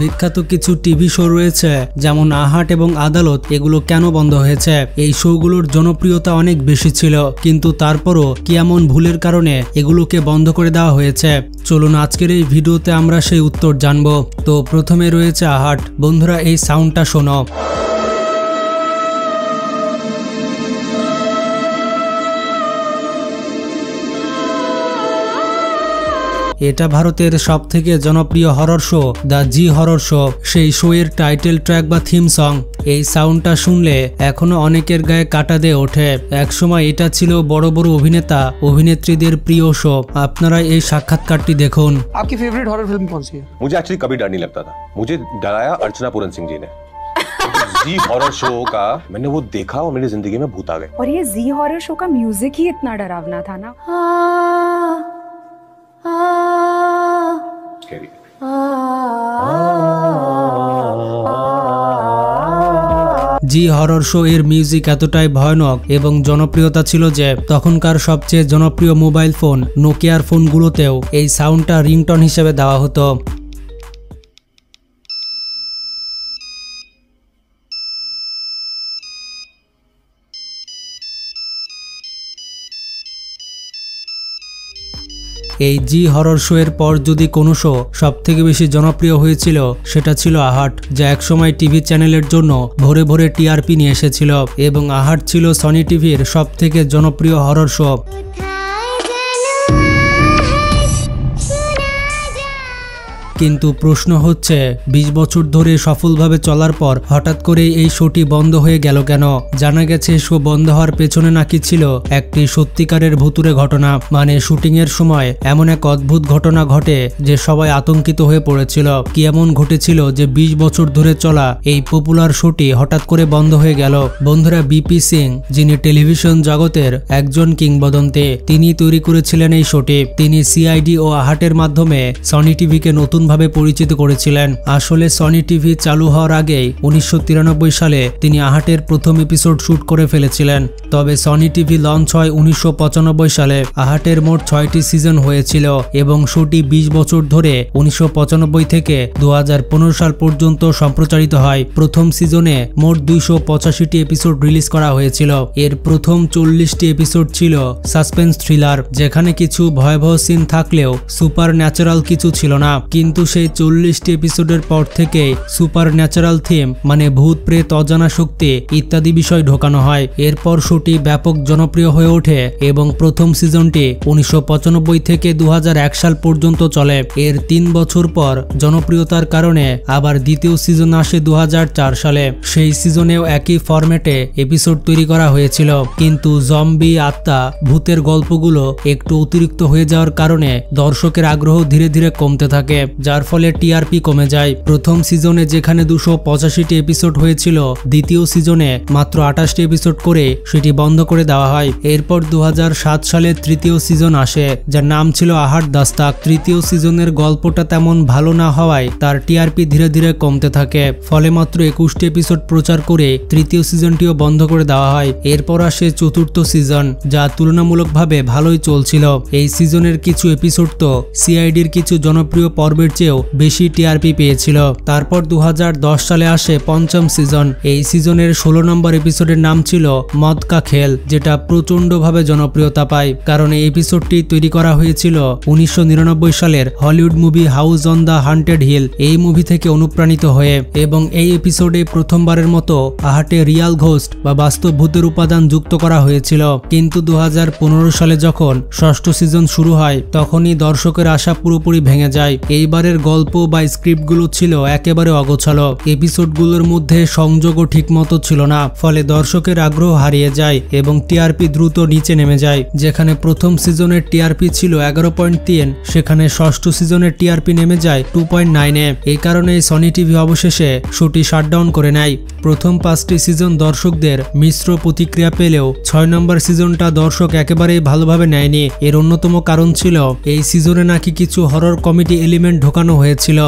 বিখ্যাত কিছু TV show রয়েছে যেমন আহাট এবং আদালত, এগুলো কেন বন্ধ হয়েছে? এই শোগুলোর জনপ্রিয়তা অনেক বেশি ছিল, কিন্তু তারপরও কি এমন ভুলের কারণে এগুলোকে বন্ধ করে দেওয়া হয়েছে? চলুন আজকের এই ভিডিওতে আমরা সেই উত্তর জানবো। তো প্রথমে রয়েছে আহাট। বন্ধুরা, এই সাউন্ডটা শোনো। এটা ভারতের সবথেকে জনপ্রিয় horror show the G horror show. সেই শো এর টাইটেল ট্র্যাক বা থিম সং। এই সাউন্ডটা শুনলে এখনো অনেকের গায়ে কাঁটা দিয়ে ওঠে। একসময় এটা ছিল বড় বড় অভিনেতা অভিনেত্রীদের প্রিয় শো। আপনারা এই সাক্ষাৎকারটি দেখুন। आपकी फेवरेट हॉरर फिल्म कौन सी है? मुझे एक्चुअली कभी डर नहीं लगता था। मुझे डराया अर्चना पूरन सिंह जी ने। जी हॉरर शो का मैंने वो देखा और मेरी जिंदगी में भूत आ गए। और ये जी हॉरर शो का म्यूजिक ही इतना डरावना था ना। জি হরর শো এর মিউজিক এতটাই ভয়ানক এবং জনপ্রিয়তা ছিল যে তখনকার সবচেয়ে জনপ্রিয় মোবাইল ফোন নোকিয়ার ফোনগুলোতেও এই সাউন্ডটা রিংটন হিসেবে দেওয়া হতো। এই জি হরর শো এর পর যদি কোনো শো সবথেকে বেশি জনপ্রিয় হয়েছিল সেটা ছিল আহাট, যা একসময় টিভি চ্যানেলের জন্য ভরে ভরে টিআরপি নিয়ে এসেছিল এবং আহাট ছিল সনি টিভির সবথেকে জনপ্রিয় হরর শো। কিন্তু প্রশ্ন হচ্ছে 20 বছর ধরে সফলভাবে চলার পর হঠাৎ করে এই শোটি বন্ধ হয়ে গেল কেন? জানা গেছে শো বন্ধ হওয়ার পেছনে নাকি ছিল একটি সত্যিকারের ভুতুড়ে ঘটনা। মানে শুটিং এর সময় এমন এক অদ্ভুত ঘটনা ঘটে যে সবাই আতঙ্কিত হয়ে পড়েছিল। কি এমন ঘটেছিল যে 20 বছর ধরে চলা এই পপুলার শোটি হঠাৎ করে বন্ধ হয়ে গেল? বন্ধুরা, বিপি সিং, যিনি টেলিভিশন জগতের একজন কিংবদন্তি, তিনি তৈরি করেছিলেন এই শোটি। তিনি সিআইডি ও আহাটের মাধ্যমে সনি টিভিকে নতুন ভাবে পরিচিত করেছিলেন। আসলে সনি টিভি চালু হওয়ার আগেই 1993 সালে তিনি আহাটের প্রথম এপিসোড শুট করে ফেলেছিলেন। তবে সনি টিভি লঞ্চ হয় 1995 সালে। আহাটের মোট 6টি সিজন হয়েছিল এবং শোটি 20 বছর ধরে 1995 থেকে 2015 সাল পর্যন্ত সম্প্রচারিত হয়। প্রথম সিজনে মোট 285টি এপিসোড রিলিজ করা হয়েছিল। এর প্রথম 40টি এপিসোড ছিল সাসপেন্স থ্রিলার, যেখানে কিছু ভয়াবহ সিন থাকলেও সুপার ন্যাচারাল কিছু ছিল না। কিন্তু সেই 40টি এপিসোডের পর থেকে সুপার ন্যাচারাল থিম মানে ভূত প্রেত অজানা শক্তি ইত্যাদি বিষয় ঢোকানো হয়। এরপর শোটি ব্যাপক জনপ্রিয় হয়ে ওঠে এবং প্রথম সিজনটি 1995 থেকে 2001 সাল পর্যন্ত চলে। এর 3 বছর পর জনপ্রিয়তার কারণে আবার দ্বিতীয় সিজন আসে 2004 সালে। সেই সিজনেও একই ফরম্যাটে এপিসোড তৈরি করা হয়েছিল, কিন্তু জম্বি, আত্মা, ভূতের গল্পগুলো একটু অতিরিক্ত হয়ে যাওয়ার কারণে দর্শকের আগ্রহ ধীরে ধীরে কমতে থাকে, যার ফলে টিআরপি কমে যায়। প্রথম সিজনে যেখানে 285টি এপিসোড হয়েছিল, দ্বিতীয় সিজনে মাত্র 28টি এপিসোড করে সেটি বন্ধ করে দেওয়া হয়। এরপর 2007 সালে তৃতীয় সিজন আসে, যার নাম ছিল আহাট দাস্তাক। তৃতীয় সিজনের গল্পটা তেমন ভালো না হওয়ায় তার টিআরপি ধীরে ধীরে কমতে থাকে, ফলে মাত্র 21টি এপিসোড প্রচার করে তৃতীয় সিজনটিও বন্ধ করে দেওয়া হয়। এরপর আসে চতুর্থ সিজন, যা তুলনামূলকভাবে ভালোই চলছিল। এই সিজনের কিছু এপিসোড তো সিআইডির কিছু জনপ্রিয় পর্বের চেয়েও বেশি টিআরপি পেয়েছিল। তারপর 2010 সালে আসে পঞ্চম সিজন। এই সিজনের 16 নম্বর এপিসোডের নাম ছিল মদ কা খেল, যেটা প্রচন্ডভাবে জনপ্রিয়তা পায়, কারণ এই এপিসোডটি তৈরি করা হয়েছিল 1999 সালের Hollywood movie house on the haunted hill এই মুভি থেকে অনুপ্রাণিত হয়ে। এবং এই এপিসোডে প্রথমবারের মতো আহাটে রিয়াল ঘোস্ট বা বাস্তব ভূতের উপাদান যুক্ত করা হয়েছিল। কিন্তু 2015 সালে যখন ষষ্ঠ সিজন শুরু হয়, তখনই দর্শকের আশা পুরোপুরি ভেঙে যায়। এইবারের গল্প বা স্ক্রিপ্টগুলো ছিল একেবারে অগোছালো। এপিসোডগুলোর মধ্যে সংযোগও ঠিকমতো ছিল না, ফলে দর্শকের আগ্রহ হারিয়ে যায় এবং টিআরপি দ্রুত নিচে নেমে যায়। যেখানে প্রথম সিজনের টিআরপি ছিল 11.3, সেখানে ষষ্ঠ সিজনের টিআরপি নেমে যায় 2.9-এ। এই কারণে সনি টিভি অবশেষে শোটি শাটডাউন করে নেয়। প্রথম 5টি সিজন দর্শকদের মিশ্র প্রতিক্রিয়া পেলেও 6 নম্বর সিজনটা দর্শক একেবারেই ভালোভাবে নেয়নি। এর অন্যতম কারণ ছিল এই সিজনে নাকি কিছু হরর কমেডি এলিমেন্ট ঢোকানো হয়েছিল,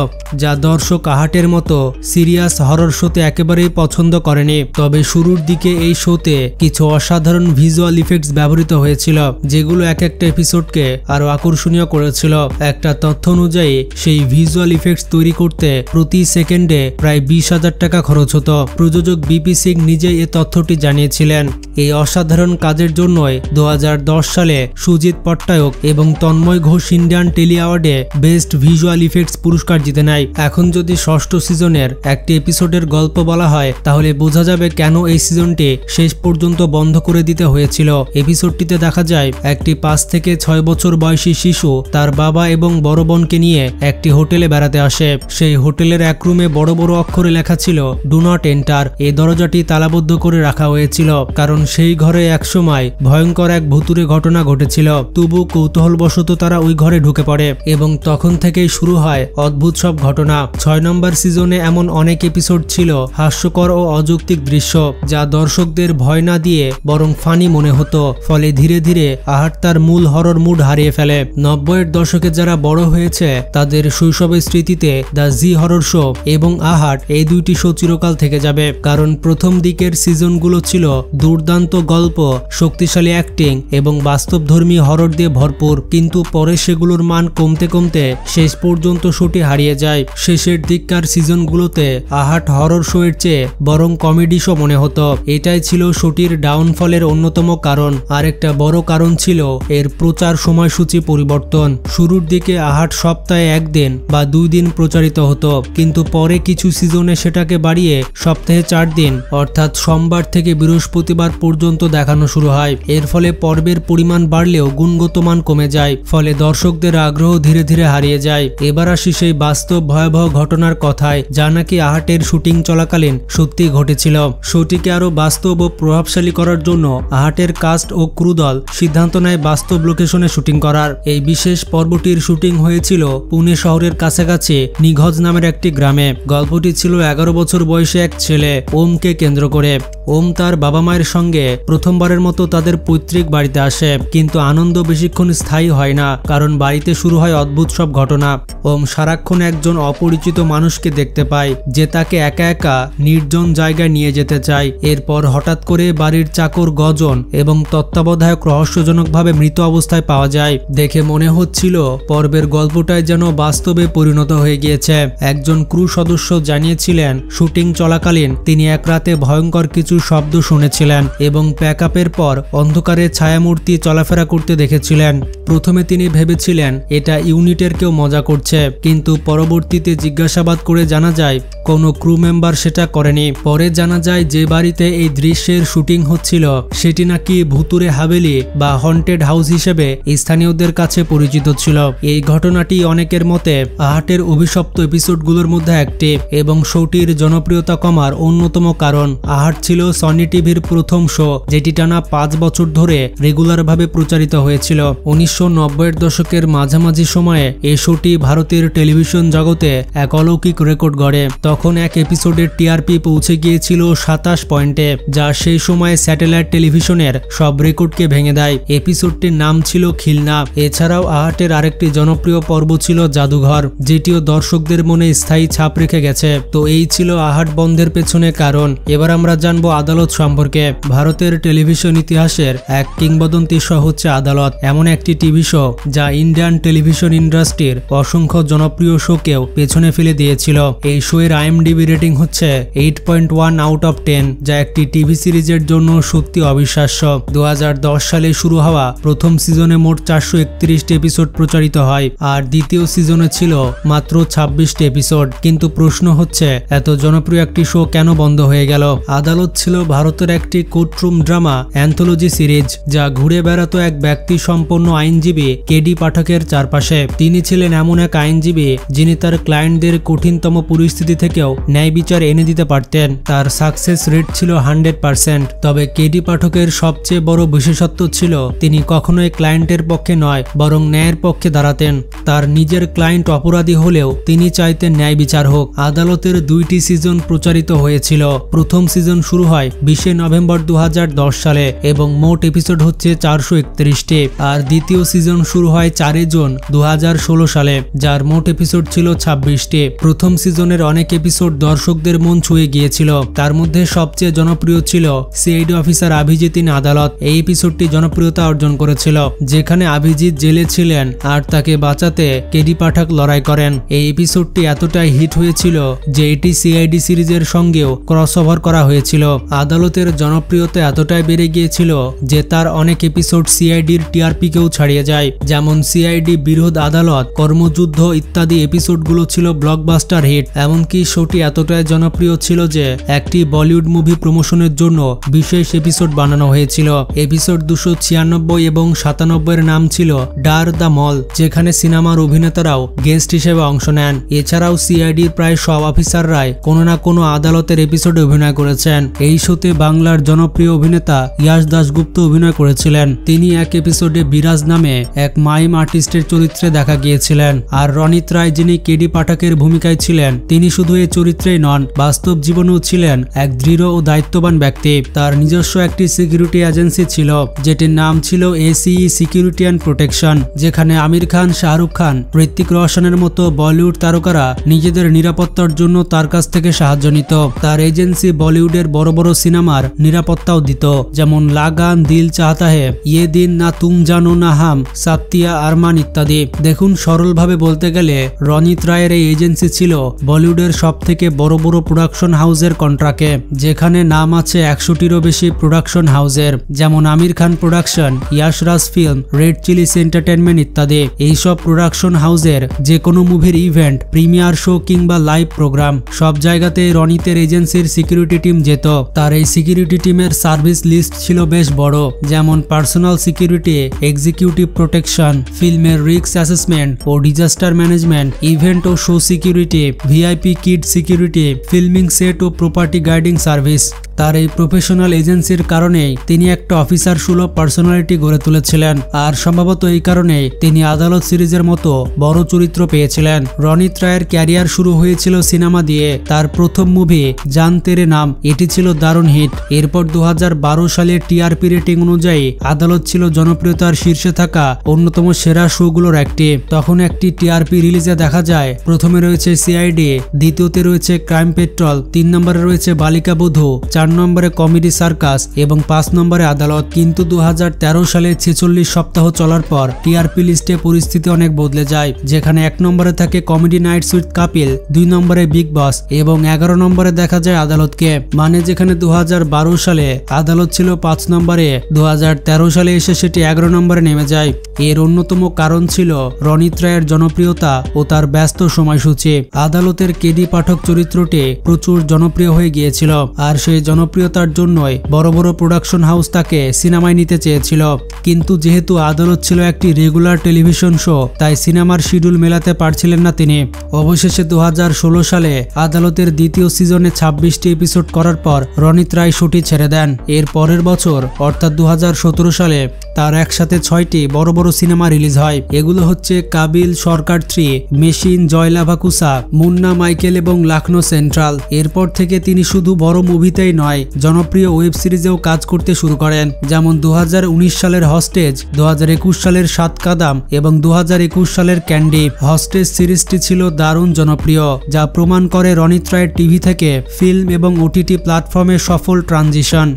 যা দর্শক আহাটের মতো সিরিয়াস হরর শোতে একেবারেই পছন্দ করেনি। তবে শুরুর দিকে এই শোতে কিছু অসাধারণ ভিজুয়াল ইফেক্টস ব্যবহৃত হয়েছিল, যেগুলো এক একটা এপিসোডকে আরো আকর্ষণীয় করেছিল। একটা তথ্য অনুযায়ী সেই ভিজুয়াল ইফেক্টস তৈরি করতে প্রতি সেকেন্ডে প্রায় 20,000 টাকা খরচ হতো। প্রযোজক বিপি সিং নিজেই এ তথ্যটি জানিয়েছিলেন। এই অসাধারণ কাজের জন্যই 2010 সালে সুজিত পট্টনায়ক এবং তন্ময় ঘোষ ইন্ডিয়ান টেলি অ্যাওয়ার্ডে বেস্ট ভিজুয়াল ইফেক্টস পুরস্কার জিতে নেয়। এখন যদি ষষ্ঠ সিজনের একটি এপিসোডের গল্প বলা হয়, তাহলে বোঝা যাবে কেন এই সিজনটি শেষ পর্যন্ত বন্ধ করে দিতে হয়েছিল। এপিসোডটিতে দেখা যায় একটি 5 থেকে 6 বছর বয়সী শিশু তার বাবা এবং বড় বোনকে নিয়ে একটি হোটেলে বেড়াতে আসে। সেই হোটেলের এক রুমে বড় বড় অক্ষরে লেখা ছিল ডু নট এন্টার। এই দরজাটি তালাবদ্ধ করে রাখা হয়েছিল, কারণ সেই ঘরে একসময় ভয়ঙ্কর এক ভুতুড়ে ঘটনা ঘটেছিল। তবু কৌতূহলবশত তারা ওই ঘরে ঢুকে পড়ে এবং তখন থেকেই শুরু হয় অদ্ভুত সব ঘটনা। 6 নম্বর সিজনে এমন অনেক এপিসোড ছিল হাস্যকর ও অযৌক্তিক দৃশ্য, যা দর্শকদের ভয় না দিয়ে বরং ফানি মনে হতো। ফলে ধীরে ধীরে আহাট তার মূল হরর মুড হারিয়ে ফেলে। 90-এর দশকে যারা বড় হয়েছে তাদের শৈশবের স্মৃতিতে দ্য জি হরর শো এবং আহাট এই দুইটি শো চিরকাল থেকে যাবে, কারণ প্রথম দিকের সিজনগুলো ছিল দুর্দান্ত গল্প, শক্তিশালী অ্যাক্টিং এবং বাস্তবধর্মী হরর দিয়ে ভরপুর। কিন্তু পরে সেগুলোর মান কমতে কমতে শেষ পর্যন্ত শোটি হারিয়ে যায়। শেষের দিককার সিজনগুলোতে আহাট হরর শো এর চেয়ে বরং কমেডি শো মনে হতো। এটাই ছিল শোটির ডাউনফলের অন্যতম কারণ। আরেকটা বড় কারণ ছিল এর প্রচার সময়সূচি পরিবর্তন। শুরুর দিকে আহাট সপ্তাহে 1 দিন বা 2 দিন প্রচারিত হতো, কিন্তু পরে কিছু সিজনে সেটাকে বাড়িয়ে সপ্তাহে 4 দিন অর্থাৎ সোমবার থেকে বৃহস্পতিবার পর্যন্ত দেখানো শুরু হয়। এর ফলে পর্বের পরিমাণ বাড়লেও গুণগত মান কমে যায়, ফলে দর্শকদের আগ্রহ ধীরে ধীরে হারিয়ে যায়। এবার আসি সেই বাস্তব ভয়াবহ ঘটনার কথায়, যা নাকি আহাটের শুটিং চলাকালীন সত্যি ঘটেছিল। শোটিকে আরো বাস্তব ও প্রভাবশালী করার জন্য আহাটের কাস্ট ও ক্রু দল সিদ্ধান্ত নেয় বাস্তব লোকেশনে শুটিং করার। এই বিশেষ পর্বটির শুটিং হয়েছিল পুনে শহরের কাছাকাছি নিঘজ নামের একটি গ্রামে। গল্পটি ছিল 11 বছর বয়সী এক ছেলে ওমকে কেন্দ্র করে। ওম তার বাবা মায়ের সঙ্গে প্রথমবারের মতো তাদের পৈতৃক বাড়িতে আসে, কিন্তু আনন্দ বেশিক্ষণ স্থায়ী হয় না, কারণ বাড়িতে শুরু হয় অদ্ভুত সব ঘটনা। ওম সারাক্ষণ একজন অপরিচিত মানুষকে দেখতে পায়, যে তাকে একা একা নির্জন জায়গায় নিয়ে যেতে চায়। এরপর হঠাৎ করে বাড়ির চাকর গজন এবং তত্ত্বাবধায়ক রহস্যজনকভাবে মৃত অবস্থায় পাওয়া যায়। দেখে মনে হচ্ছিল পর্বের গল্পটাই যেন বাস্তবে পরিণত হয়ে গিয়েছে। একজন ক্রু সদস্য জানিয়েছিলেন শুটিং চলাকালীন তিনি এক রাতে ভয়ঙ্কর কিছু শব্দ শুনেছিলেন এবং প্যাকআপের পর অন্ধকারে ছায়ামূর্তি চলাফেরা করতে দেখেছিলেন। প্রথমে তিনি ভেবেছিলেন এটা ইউনিটের কেউ মজা করছে, কিন্তু পরবর্তীতে জিজ্ঞাসাবাদ করে জানা যায় কোনো ক্রু মেম্বার সেটা করেনি। পরে জানা যায় যে বাড়িতে এই দৃশ্যের শুটিং হচ্ছিল সেটি নাকি ভুতুরে হাভেলি বা হন্টেড হাউস হিসেবে স্থানীয়দের কাছে পরিচিত ছিল। এই ঘটনাটি অনেকের মতে আহাটের অভিশপ্ত এপিসোডগুলোর মধ্যে একটি এবং শোটির জনপ্রিয়তা কমার অন্যতম কারণ। আহাট ছিল সনি টিভির প্রথম শো, যেটি টানা 5 বছর ধরে রেগুলারভাবে প্রচারিত হয়েছিল। 1990-এর দশকের মাঝামাঝি সময়ে এই শোটি ভারতের টেলিভিশন জগতে এক অলৌকিক রেকর্ড গড়ে। তখন এক এপিসোডের টিআরপি পৌঁছে গিয়েছিল 27 পয়েন্টে, যা সেই সময় স্যাটেলাইট টেলিভিশনের সব রেকর্ডকে ভেঙে দেয়। এপিসোডটির নাম ছিল খিলনা। এছাড়াও আহাটের আরেকটি জনপ্রিয় পর্ব ছিল জাদুঘর, যেটিও দর্শকদের মনে স্থায়ী ছাপ রেখে গেছে। তো এই ছিল আহাট বন্ধের পেছনে কারণ। এবার আমরা জানবো আদালত সম্পর্কে। ভারতের টেলিভিশন ইতিহাসের এক কিংবদন্তি শো হচ্ছে আদালত, এমন একটি টিভি শো যা ইন্ডিয়ান টেলিভিশন ইন্ডাস্ট্রির অসংখ্য জনপ্রিয় শোকেও পেছনে ফেলে দিয়েছিল। এই শো এর আইএমডিবি রেটিং হচ্ছে 8.1 আউট অফ 10, যা একটি টিভি সিরিজের জন্য সত্যি অবিশ্বাস্য। 2010 সালে শুরু হওয়া প্রথম সিজনে মোট 431টি এপিসোড প্রচারিত হয়, আর দ্বিতীয় সিজনে ছিল মাত্র 26টি এপিসোড। কিন্তু প্রশ্ন হচ্ছে এত জনপ্রিয় একটি শো কেন বন্ধ হয়ে গেল? আদালত ছিল ভারতের একটি কোর্টরুম ড্রামা অ্যান্থোলজি সিরিজ, যা ঘুরে বেড়াতো এক ব্যক্তি সম্পন্ন আইনজীবী কেডি পাঠকের চারপাশে। তিনি ছিলেন এমন এক আইনজীবী যিনি তার ক্লায়েন্টদের কঠিনতম পরিস্থিতি থেকেও ন্যায় বিচার এনে দিতে পারতেন। তার সাকসেস রেট ছিল 100%। তবে কেডি পাঠকের সবচেয়ে বড় বিশেষত্ব ছিল তিনি কখনোই ক্লায়েন্টের পক্ষে নয়, বরং ন্যায়ের পক্ষে দাঁড়াতেন। তার নিজের ক্লায়েন্ট অপরাধী হলেও তিনি চাইতেন ন্যায় বিচার হোক। আদালতের 2টি সিজন প্রচারিত হয়েছিল। প্রথম সিজন শুরু হয় 20 নভেম্বর 2010 সালে এবং মোট এপিসোড হচ্ছে 431টি, আর দ্বিতীয় সিজন শুরু হয় 4 জুন 2016 সালে, যা যার মোট এপিসোড ছিল 26টি। প্রথম সিজনের অনেক এপিসোড দর্শকদের মন ছুঁয়ে গিয়েছিল। তার মধ্যে সবচেয়ে জনপ্রিয় ছিল সিআইডি অফিসার অভিজিৎ ইন আদালত। এই এপিসোডটি জনপ্রিয়তা অর্জন করেছিল, যেখানে অভিজিৎ জেলে ছিলেন আর তাকে বাঁচাতে কেডি পাঠক লড়াই করেন। এই এপিসোডটি এতটাই হিট হয়েছিল যে এটি সিআইডি সিরিজের সঙ্গেও ক্রসওভার করা হয়েছিল। আদালতের জনপ্রিয়তা এতটাই বেড়ে গিয়েছিল যে তার অনেক এপিসোড সিআইডির টিআরপিকেও ছাড়িয়ে যায়। যেমন সিআইডি বিরোধ আদালত, কর্মযুদ্ধ ইত্যাদি এপিসোডগুলো ছিল ব্লকবাস্টার হিট। এমনকি শোটি এতটাই জনপ্রিয় ছিল যে একটি বলিউড মুভি প্রমোশনের জন্য বিশেষ এপিসোড বানানো হয়েছিল। এপিসোড 296 এবং 97 এর নাম ছিল ডার দ্য মল, যেখানে সিনেমার অভিনেতারাও গেস্ট হিসেবে অংশ নেন। এছাড়াও সিআইডির প্রায় সব অফিসাররাই কোনো না কোনো আদালতের এপিসোডে অভিনয় করেছেন। এই শোতে বাংলার জনপ্রিয় অভিনেতা ইয়াশ দাশগুপ্ত অভিনয় করেছিলেন। তিনি এক এপিসোডে বিরাজ নামে এক মাইম আর্টিস্টের চরিত্রে দেখা গিয়েছিলেন। আর রনিত রায়, যিনি কেডি পাঠকের ভূমিকায় ছিলেন, তিনি শুধু এই চরিত্রেই নন, বাস্তব জীবনেও ছিলেন এক দৃঢ় ও দায়িত্ববান ব্যক্তি। তার নিজস্ব একটি সিকিউরিটি এজেন্সি ছিল, যেটির নাম ছিল এসিই সিকিউরিটি অ্যান্ড প্রোটেকশন, যেখানে আমির খান, শাহরুখ খান, ঋত্বিক রোশনের মতো বলিউড তারকারা নিজেদের নিরাপত্তার জন্য তার কাছ থেকে সাহায্য নিত। তার এজেন্সি বলিউডের বড় বড় সিনেমার নিরাপত্তাও দিত, যেমন লাগান, দিল চাহতা হে, ইয়ে দিন না তুম জানো না হাম, সাতিয়া আরমান ইত্যাদি। দেখুন, সরলভাবে বলতে গেলে রনিত রায়ের এই এজেন্সি ছিল বলিউডের সব থেকে বড় বড় প্রোডাকশন হাউসের কন্ট্রাক্টে, যেখানে নাম আছে 100টিরও বেশি প্রোডাকশন হাউসের, যেমন আমির খান প্রোডাকশন, ইয়াশ রাজ ফিল্ম, রেড চিলিস এন্টারটেনমেন্ট ইত্যাদি। এইসব প্রোডাকশন হাউসের যে কোনো মুভির ইভেন্ট, প্রিমিয়ার শো কিংবা লাইভ প্রোগ্রাম সব জায়গাতে রনিতের এজেন্সির সিকিউরিটি টিম যেত। তার এই সিকিউরিটি টিমের সার্ভিস লিস্ট ছিল বেশ বড়, যেমন পার্সোনাল সিকিউরিটি, এক্সিকিউটিভ প্রোটেকশন, ফিল্মের রিস্ক অ্যাসেসমেন্ট ও ডিজাস্টার ম্যানেজমেন্ট, ইভেন্ট ও show security, VIP kid security, filming set ও প্রপার্টি গাইডিং সার্ভিস। তার এই প্রফেশনাল এজেন্সির কারণেই তিনি একটা অফিসার সুলভ পার্সোনালিটি গড়ে তুলেছিলেন, আর সম্ভবত এই কারণেই তিনি আদালত সিরিজের মতো বড় চরিত্র পেয়েছিলেন। রনিত রায়ের ক্যারিয়ার শুরু হয়েছিল সিনেমা দিয়ে। তার প্রথম মুভি জান তেরে নাম, এটি ছিল দারুণ হিট। এরপর 2012 সালের টিআরপি রেটিং অনুযায়ী আদালত ছিল জনপ্রিয়তার শীর্ষে থাকা অন্যতম সেরা শোগুলোর একটি। তখন একটি টিআরপি রিলিজে দেখা যায় প্রথমে রয়েছে সিআইডি, দ্বিতীয়তে রয়েছে ক্রাইম পেট্রোল, 3 নম্বরে রয়েছে বালিকা বধূ, 4 নম্বরে কমেডি সার্কাস এবং 5 নম্বরে আদালত। কিন্তু 2013 সালে 46 সপ্তাহ চলার পর টিআরপি লিস্টে পরিস্থিতি অনেক বদলে যায়, যেখানে 1 নম্বরে থাকে কমেডি নাইটস উইথ কাপিল, 2 নম্বরে বিগ বস এবং 11 নম্বরে দেখা যায় আদালতকে। মানে যেখানে 2012 সালে আদালত ছিল 5 নম্বরে, 2013 সালে এসে সেটি 11 নম্বরে নেমে যায়। এর অন্যতম কারণ ছিল রনিত রায়ের জনপ্রিয়তা ও তার ব্যস্ত সময়সূচি। আদালতের কেডি পাঠক চরিত্রটি প্রচুর জনপ্রিয় হয়ে গিয়েছিল, আর সেই জনপ্রিয়তার জন্যই বড় বড় প্রোডাকশন হাউস তাকে সিনেমায় নিতে চেয়েছিল। কিন্তু যেহেতু আদালত ছিল একটি রেগুলার টেলিভিশন শো, তাই সিনেমার শিডিউল মেলাতে পারছিলেন না তিনি। অবশেষে 2016 সালে আদালতের দ্বিতীয় সিজনে 26টি এপিসোড করার পর রনিত রায় শোটি ছেড়ে দেন। এর পরের বছর অর্থাৎ 2017 সালে তার একসাথে 6টি বড় বড় সিনেমা রিলিজ হয়। এগুলো হচ্ছে কাবিল, সরকার 3, মেশিন, জয়লাভাকুসা, মুন্না মাইকেল এবং লখনৌ সেন্ট্রাল। এরপর থেকে তিনি শুধু বড় মুভিতেই নয়, জনপ্রিয় ওয়েব সিরিজেও কাজ করতে শুরু করেন, যেমন 2019 সালের হস্টেজ, 2021 সালের 7 কাদাম এবং 2021 সালের ক্যান্ডি। হস্টেজ সিরিজটি ছিল দারুণ জনপ্রিয়, যা প্রমাণ করে রনিত রায়ের টিভি থেকে ফিল্ম এবং ওটিটি প্ল্যাটফর্মের সফল ট্রানজিশন।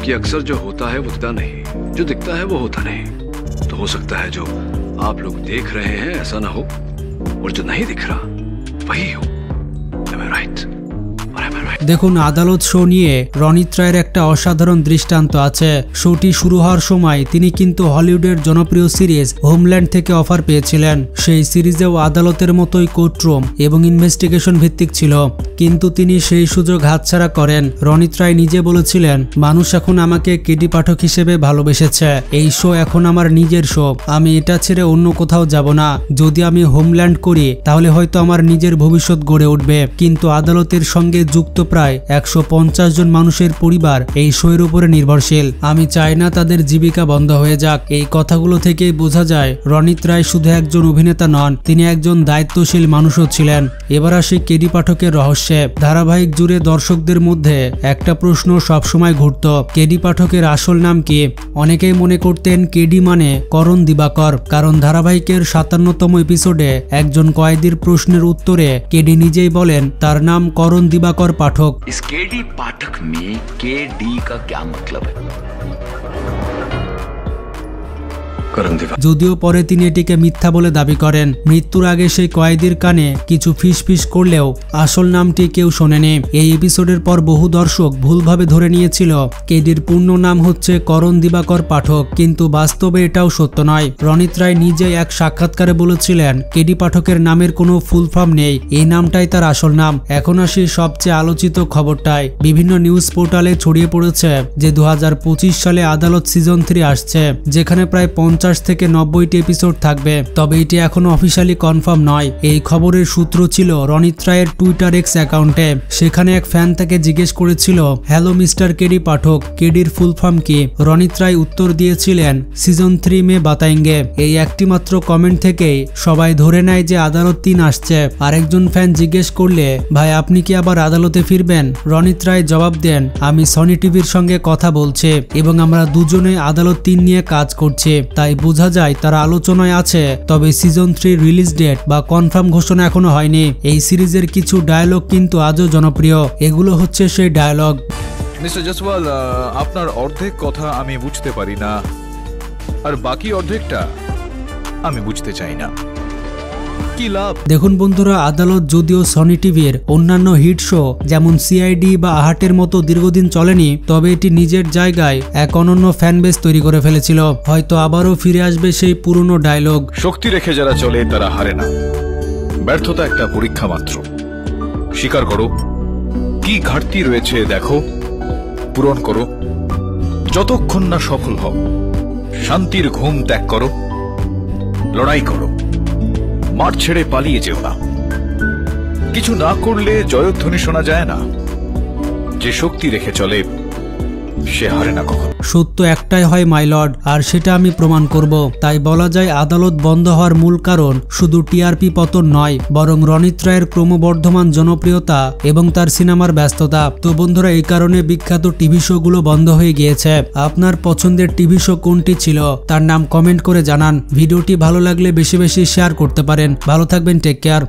कि अक्सर जो होता है वो दिखता नहीं, जो दिखता है वो होता नहीं। तो हो सकता है जो आप लोग देख रहे हैं ऐसा ना हो, और जो नहीं दिख रहा वही हो। Am I right? দেখুন, আদালত শো নিয়ে রনিত রায়ের একটা অসাধারণ দৃষ্টান্ত আছে। শোটি শুরু হওয়ার সময় তিনি কিন্তু হলিউডের জনপ্রিয় সিরিজ হোমল্যান্ড থেকে অফার পেয়েছিলেন। সেই সিরিজেও আদালতের মতোই কোর্টরুম এবং ইনভেস্টিগেশন ভিত্তিক ছিল, কিন্তু তিনি সেই সুযোগ হাতছাড়া করেন। রনিত রায় নিজে বলেছিলেন, মানুষ এখন আমাকে কেডি পাঠক হিসেবে ভালোবেসেছে, এই শো এখন আমার নিজের শো, আমি এটা ছেড়ে অন্য কোথাও যাব না। যদি আমি হোমল্যান্ড করি তাহলে হয়তো আমার নিজের ভবিষ্যৎ গড়ে উঠবে, কিন্তু আদালতের সঙ্গে যুক্ত প্রায় 150 জন মানুষের পরিবার এই শোয়ের উপরে নির্ভরশীল। আমি চাই না তাদের জীবিকা বন্ধ হয়ে যাক। এই কথাগুলো থেকেই বোঝা যায় রণিত রায় শুধু একজন অভিনেতা নন, তিনি একজন দায়িত্বশীল মানুষও ছিলেন। এবার আসি কেডি পাঠকের রহস্যে। ধারাবাহিক জুড়ে দর্শকদের মধ্যে একটা প্রশ্ন সবসময় ঘুরত, কেডি পাঠকের আসল নাম কি? অনেকেই মনে করতেন কেডি মানে করণ দিবাকর, কারণ ধারাবাহিকের 57তম এপিসোডে একজন কয়েদির প্রশ্নের উত্তরে কেডি নিজেই বলেন তার নাম করণ দিবাকর পাঠক। इस केडी पाठक में के डी का क्या मतलब है? যদিও পরে তিনি এটিকে মিথ্যা বলে দাবি করেন। মৃত্যুর আগে সেই কয়েদির কানে কিছু ফিসফিস করলেও আসল নামটি কেউ শোনেনি। এই এপিসোডের পর বহু দর্শক ভুলভাবে ধরে নিয়েছিল কেডির পূর্ণ নাম হচ্ছে করণ দিবাকর পাঠক, কিন্তু বাস্তবে এটাও সত্য নয়। রণিত রায় নিজে এক সাক্ষাৎকারে বলেছিলেন কেডি পাঠকের নামের কোনো ফুল ফর্ম নেই, এই নামটাই তার আসল নাম। এখন আসি সবচেয়ে আলোচিত খবরটায়। বিভিন্ন নিউজ পোর্টালে ছড়িয়ে পড়েছে যে 2025 সালে আদালত সিজন 3 আসছে, যেখানে প্রায় 50 থেকে 90টি এপিসোড থাকবে। তবে এটি এখনো অফিসিয়ালি কনফার্ম নয়। এই খবরের সূত্র ছিল রণিত রায়ের টুইটার এক্স অ্যাকাউন্টে। সেখানে এক ফ্যান তাকে জিজ্ঞেস করেছিল, হ্যালো মিস্টার কেডি পাঠক, কেডির ফুল ফর্ম কি? রণিত রায় উত্তর দিয়েছিলেন সিজন 3 মে বাতায়েঙ্গে। এই একটি মাত্র কমেন্ট থেকেই সবাই ধরে নেয় যে আদালত 3 আসছে। আরেকজন ফ্যান জিজ্ঞেস করলে, ভাই আপনি কি আবার আদালতে ফিরবেন? রণিত রায় জবাব দেন, আমি সনি টিভির সঙ্গে কথা বলছি এবং আমরা দুজনে আদালত 3 নিয়ে কাজ করছি। তাই বোঝা যায় তারা আলোচনায় আছে, তবে সিজন 3 রিলিজ ডেট বা কনফার্ম ঘোষণা এখনো হয়নি। এই সিরিজের কিছু ডায়লগ কিন্তু আজও জনপ্রিয়। এগুলো হচ্ছে সেই ডায়লগ। মিস্টার জসওয়াল, আপনার অর্ধেক কথা আমি বুঝতে পারি না, আর বাকি অর্ধেকটা আমি বুঝতে চাই না। কি লাভ? দেখুন বন্ধুরা, আদালত যদিও সনি টিভির অন্যান্য হিট শো যেমন সিআইডি বা আহাটের মতো দীর্ঘদিন চলেনি, তবে এটি নিজের জায়গায় এক অনন্য ফ্যান বেস তৈরি করে ফেলেছিল। হয়তো আবারও ফিরে আসবে সেই পুরনো ডায়লগ। শক্তি রেখে যারা চলে তারা হারে না, ব্যর্থতা একটা পরীক্ষা মাত্র। স্বীকার করো, কি ঘাটতি রয়েছে দেখো, পূরণ করো। যতক্ষণ না সফল হও, শান্তির ঘুম ত্যাগ করো, লড়াই করো, মাঠ ছেড়ে পালিয়ে যেও না। কিছু না করলে জয়ধ্বনি শোনা যায় না। যে শক্তি রেখে চলে সে হারে না কখনো। সত্য একটাই হয় মাই লর্ড, আর সেটা আমি প্রমাণ করব। তাই বলা যায় আদালত বন্ধ হওয়ার মূল কারণ শুধু টিআরপি পতন নয়, বরং রণিত রায়ের ক্রমবর্ধমান জনপ্রিয়তা এবং তার সিনেমার ব্যস্ততা। তো বন্ধুরা, এই কারণে বিখ্যাত টিভি শো গুলো বন্ধ হয়ে গিয়েছে। আপনার পছন্দের টিভি শো কোনটি ছিল তার নাম কমেন্ট করে জানান। ভিডিওটি ভালো লাগলে বেশি বেশি শেয়ার করতে পারেন। ভালো থাকবেন, টেক কেয়ার।